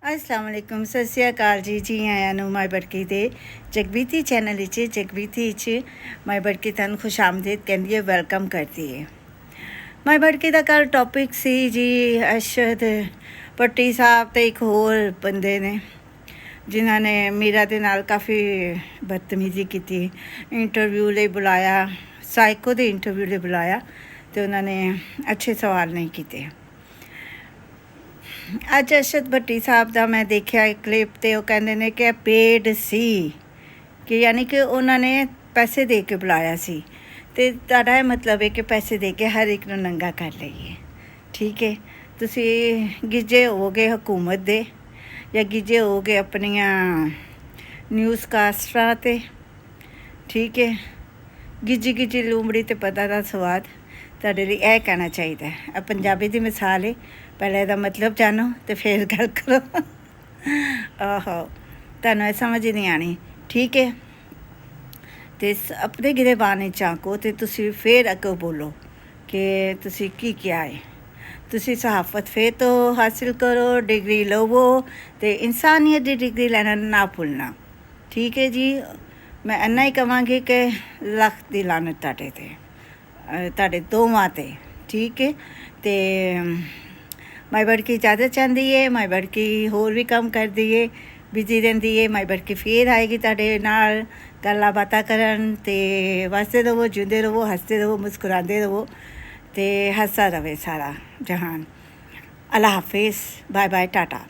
अस्सलाम वालेकुम सत श्री अकाल जी आया नू माई बड़की दे जगबीती चैनल जगबीती माई बड़की तुहानू खुश आमदीद कहती है वैलकम करती है। माई बड़की का कल टॉपिक सी जी अरशद भट्टी साहब तो एक होर बंदे ने जिन्हों ने मीरा दे नाल काफ़ी बदतमीजी की, इंटरव्यू ले बुलाया, साइको दे इंटरव्यू ले बुलाया तो उन्होंने अच्छे सवाल नहीं किए। अज अरशद भट्टी साहब का मैं देखा एक क्लिप तो वह कहते हैं कि पेड सी कि यानी कि उन्होंने पैसे दे के बुलाया सी तो तुहाडा यह मतलब है कि पैसे दे के हर एक नूं नंगा कर लईए। ठीक है, तुसी गिजे होवोगे हुकूमत दे या गिजे होवोगे अपनिया न्यूज़ कास्टरां ते। ठीक है, गिजी गिजी लूमड़ी ते पता दा स्वाद। तुहाडे लई यह कहना चाहिए है पंजाबी की मिसाल है, पहले इसका मतलब जानो तो फिर गल करो। आहो तुहानू यह समझ ही नहीं आनी। ठीक है, तो अपने गिरेबान झांको तो तुसी फिर अगों बोलो कि तुसी की क्या है। तुसी सहाफत फिर तो हासिल करो, डिग्री लवो तो इंसानियत की डिग्री लेना ना भुलना। ठीक है जी, मैं इन्ना ही कहांगी कि लख दी लानत तुहाडे ते, तुहाडे दोवां ते। ठीक है, तो माई बड़की इजाज़त चाहती है, माई बड़की होर भी कम करती है, बिजी रहिंदी है। माई बड़की फिर आएगी तुहाडे नाल गल्लां बातां करन ते वसदे रवो, जिंदे रवो, हसदे रवो, मुस्कुराते रवो ते हसदा रवे सारा जहान। अल्लाह हाफिज़, बाय बाय, टाटा।